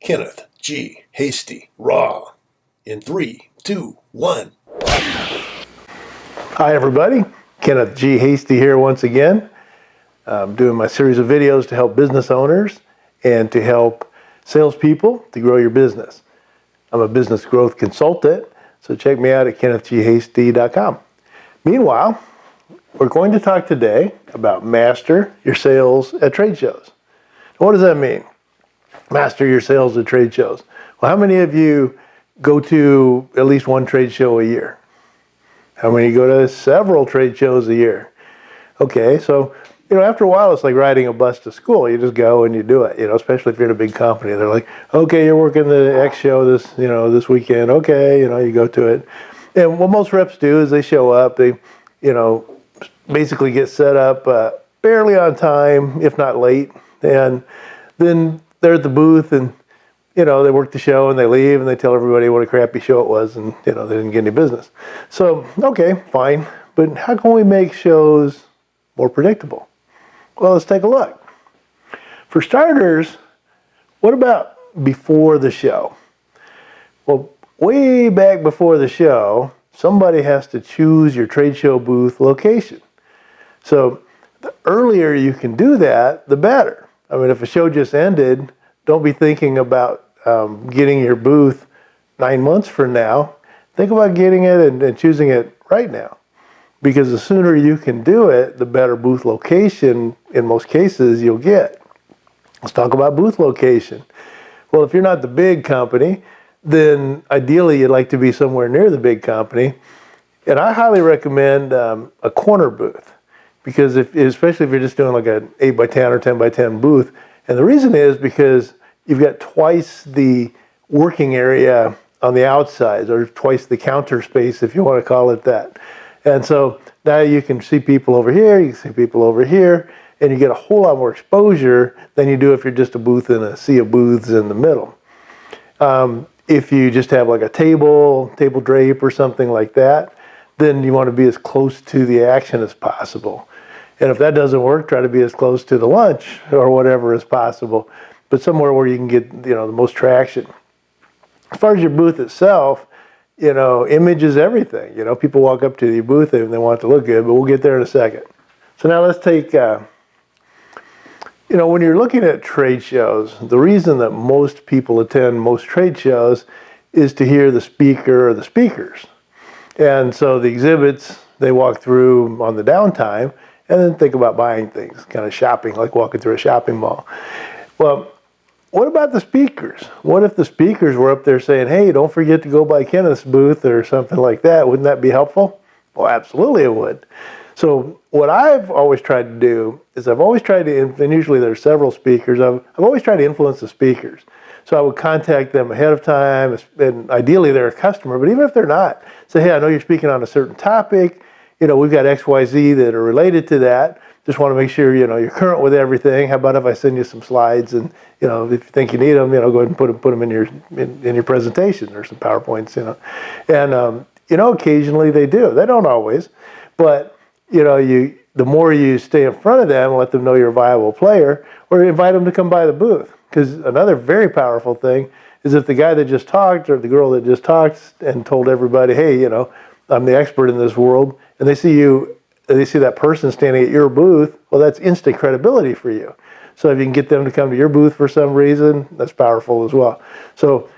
Kenneth G Hasty, raw. In 3, 2, 1. Hi everybody, Kenneth G Hasty here once again. I'm doing my series of videos to help business owners and to help salespeople to grow your business. I'm a business growth consultant, so check me out at kennethghasty.com. Meanwhile, we're going to talk today about master your sales at trade shows. What does that mean? Master your sales at trade shows. Well, how many of you go to at least one trade show a year? How many go to several trade shows a year? Okay, so after a while, it's like riding a bus to school. You just go and you do it. Especially if you're in a big company, they're like, "Okay, you're working the X show this weekend." Okay, you go to it. And what most reps do is they show up. They, basically get set up barely on time, if not late, and then they're at the booth and they work the show and they leave and they tell everybody what a crappy show it was and they didn't get any business. So, okay, fine. But how can we make shows more predictable? Well, let's take a look. For starters, what about before the show? Well, way back before the show, somebody has to choose your trade show booth location. So the earlier you can do that, the better. I mean, if a show just ended, don't be thinking about getting your booth 9 months from now. Think about getting it and choosing it right now. Because the sooner you can do it, the better booth location, in most cases, you'll get. Let's talk about booth location. Well, if you're not the big company, then ideally you'd like to be somewhere near the big company. And I highly recommend a corner booth. Because especially if you're just doing like an 8x10 or 10x10 booth. And the reason is because you've got twice the working area on the outside, or twice the counter space, if you want to call it that. And so now you can see people over here, you can see people over here, and you get a whole lot more exposure than you do if you're just a booth in a sea of booths in the middle. If you just have like a table drape or something like that, then you want to be as close to the action as possible. And if that doesn't work, try to be as close to the lunch or whatever as possible, but somewhere where you can get the most traction. As far as your booth itself, image is everything. People walk up to your booth and they want it to look good, but we'll get there in a second. So now let's take, when you're looking at trade shows, the reason that most people attend most trade shows is to hear the speaker or the speakers. And so the exhibits, they walk through on the downtime and then think about buying things, kind of shopping, like walking through a shopping mall. Well, what about the speakers? What if the speakers were up there saying, "Hey, don't forget to go by Kenneth's booth," or something like that? Wouldn't that be helpful? Well, absolutely it would. So what I've always tried to do is I've always tried to, and usually there's several speakers, I've always tried to influence the speakers. So I would contact them ahead of time, and ideally they're a customer, but even if they're not, say, "Hey, I know you're speaking on a certain topic, we've got XYZ that are related to that. Just want to make sure, you're current with everything. How about if I send you some slides and, if you think you need them, go ahead and put them in your presentation or some PowerPoints, And, occasionally they do. They don't always, but, the more you stay in front of them, let them know you're a viable player, or invite them to come by the booth. Because another very powerful thing is if the guy that just talked or the girl that just talked and told everybody, "Hey, I'm the expert in this world," and they see that person standing at your booth, well, that's instant credibility for you. So if you can get them to come to your booth for some reason, that's powerful as well. So,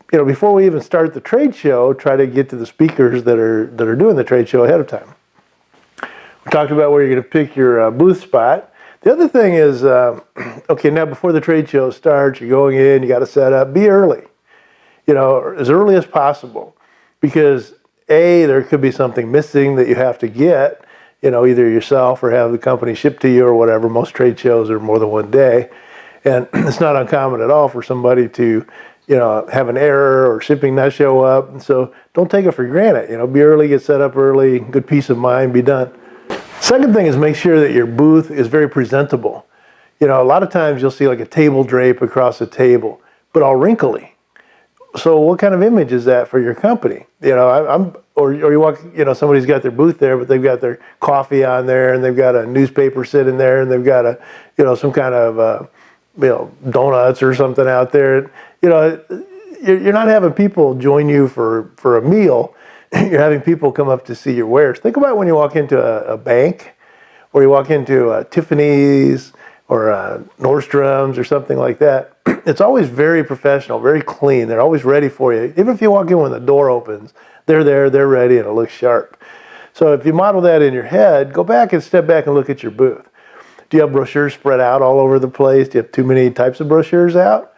before we even start the trade show, try to get to the speakers that are doing the trade show ahead of time. We talked about where you're going to pick your booth spot. The other thing is, okay, now before the trade show starts, you're going in, you got to set up, be early, as early as possible, because there could be something missing that you have to get, either yourself or have the company ship to you or whatever. Most trade shows are more than one day, and it's not uncommon at all for somebody to, have an error or shipping not show up, and so don't take it for granted. Be early, get set up early, good peace of mind, be done. Second thing is make sure that your booth is very presentable. A lot of times you'll see like a table drape across a table, but all wrinkly. So what kind of image is that for your company? Or you walk, somebody's got their booth there, but they've got their coffee on there, and they've got a newspaper sitting there, and they've got some kind of donuts or something out there. You're not having people join you for a meal. You're having people come up to see your wares. Think about when you walk into a bank, or you walk into Tiffany's or Nordstrom's or something like that. It's always very professional, very clean. They're always ready for you. Even if you walk in when the door opens, they're there, they're ready, and it looks sharp. So if you model that in your head, go back and step back and look at your booth. Do you have brochures spread out all over the place? Do you have too many types of brochures out?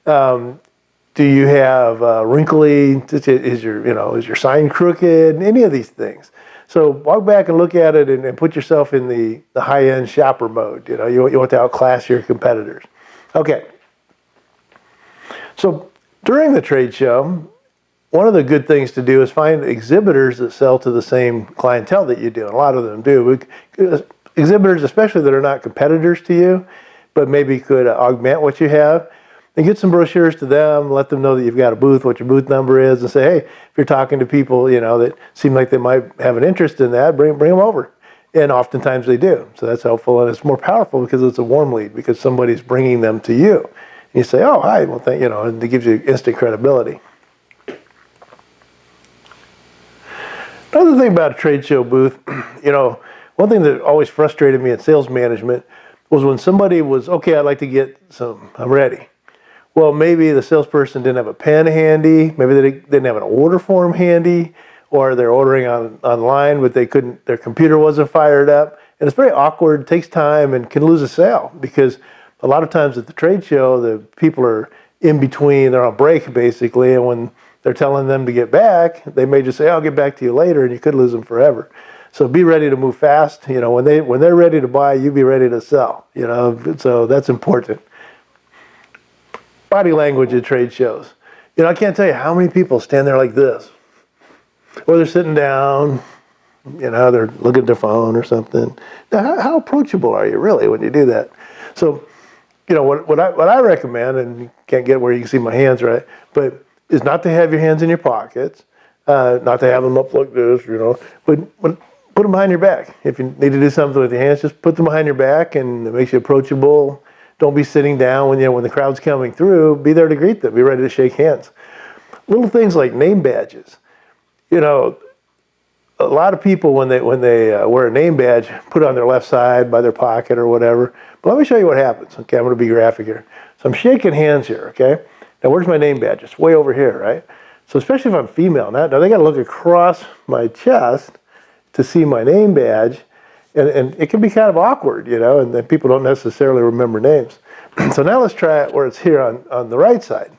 Do you have wrinkly? Is your sign crooked? Any of these things. So walk back and look at it and put yourself in the high-end shopper mode. You want to outclass your competitors. Okay. So during the trade show, one of the good things to do is find exhibitors that sell to the same clientele that you do. And a lot of them do. Exhibitors, especially that are not competitors to you, but maybe could augment what you have. And get some brochures to them, let them know that you've got a booth, what your booth number is, and say, hey, if you're talking to people, that seem like they might have an interest in that, bring them over. And oftentimes they do. So that's helpful, and it's more powerful because it's a warm lead, because somebody's bringing them to you. And you say, oh, hi, well, and it gives you instant credibility. Another thing about a trade show booth, one thing that always frustrated me in sales management was when somebody was, okay, I'd like to get some, I'm ready. Well, maybe the salesperson didn't have a pen handy, maybe they didn't have an order form handy, or they're ordering online, but their computer wasn't fired up. And it's very awkward, takes time, and can lose a sale, because a lot of times at the trade show, the people are in between, they're on break basically, and when they're telling them to get back, they may just say, I'll get back to you later, and you could lose them forever. So be ready to move fast. When they're ready to buy, you be ready to sell. So that's important. Body language at trade shows. I can't tell you how many people stand there like this, or they're sitting down. They're looking at their phone or something. Now, how approachable are you really when you do that? So, what I recommend, and you can't get where you can see my hands, right? But is not to have your hands in your pockets, not to have them up like this, but put them behind your back. If you need to do something with your hands, just put them behind your back, and it makes you approachable. Don't be sitting down when the crowd's coming through. Be there to greet them. Be ready to shake hands. Little things like name badges. A lot of people when they wear a name badge, put it on their left side by their pocket or whatever. But let me show you what happens. Okay, I'm going to be graphic here. So I'm shaking hands here. Okay. Now where's my name badge? It's way over here, right? So especially if I'm female, now they got to look across my chest to see my name badge. And it can be kind of awkward, and then people don't necessarily remember names. So now let's try it where it's here on the right side.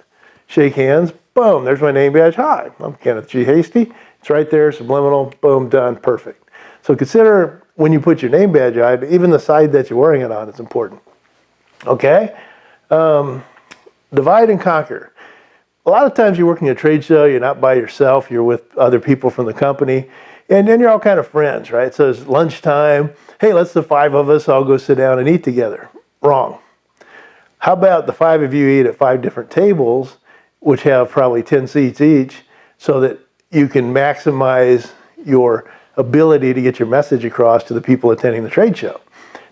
Shake hands, boom, there's my name badge. Hi, I'm Kenneth G Hasty. It's right there, subliminal, boom, done, perfect. So consider when you put your name badge on, even the side that you're wearing it on is important. Okay? Divide and conquer. A lot of times you're working at a trade show, you're not by yourself, you're with other people from the company. And then you're all kind of friends, right? So it's lunchtime. Hey, let's the 5 of us all go sit down and eat together. Wrong. How about the 5 of you eat at 5 different tables, which have probably 10 seats each, so that you can maximize your ability to get your message across to the people attending the trade show.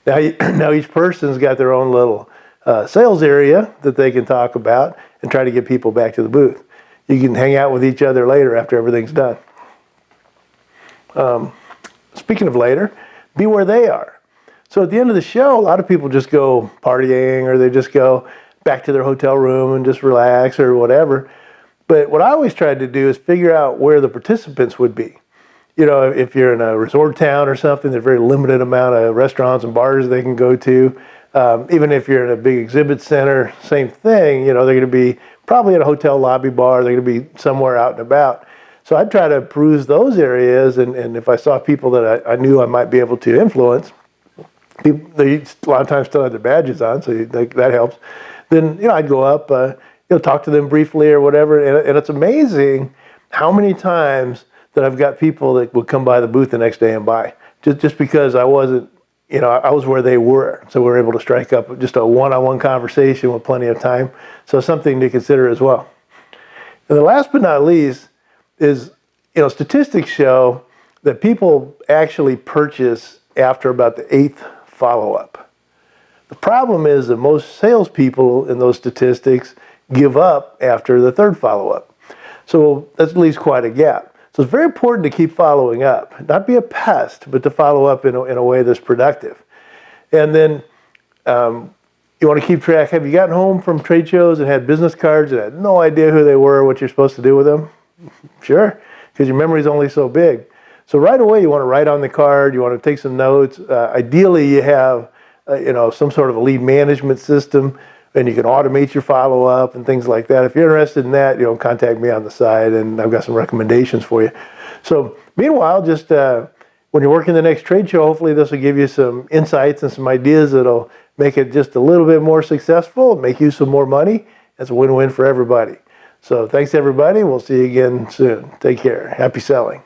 Now each person's got their own little sales area that they can talk about and try to get people back to the booth. You can hang out with each other later after everything's done. Speaking of later, be where they are. So at the end of the show, a lot of people just go partying, or they just go back to their hotel room and just relax or whatever. But what I always tried to do is figure out where the participants would be. If you're in a resort town or something, there's a very limited amount of restaurants and bars they can go to. Even if you're in a big exhibit center, same thing. They're going to be probably at a hotel lobby bar. They're going to be somewhere out and about. So I'd try to peruse those areas, and if I saw people that I knew I might be able to influence, they a lot of times still have their badges on, so that helps. Then I'd go up, talk to them briefly or whatever, and it's amazing how many times that I've got people that would come by the booth the next day and buy, just because I wasn't, I was where they were, so we were able to strike up just a one-on-one conversation with plenty of time. So something to consider as well. And the last but not least is, statistics show that people actually purchase after about the 8th follow-up. The problem is that most salespeople in those statistics give up after the third follow-up. So that leaves quite a gap. So it's very important to keep following up, not be a pest, but to follow up in a way that's productive. And then you want to keep track. Have you gotten home from trade shows and had business cards and had no idea who they were, what you're supposed to do with them? Sure, because your memory's only so big. So right away you want to write on the card, you want to take some notes. Ideally you have some sort of a lead management system, and you can automate your follow-up and things like that. If you're interested in that, contact me on the side, and I've got some recommendations for you. So meanwhile, just when you're working the next trade show, hopefully this will give you some insights and some ideas that'll make it just a little bit more successful, make you some more money. That's a win-win for everybody. So thanks everybody. We'll see you again soon. Take care. Happy selling.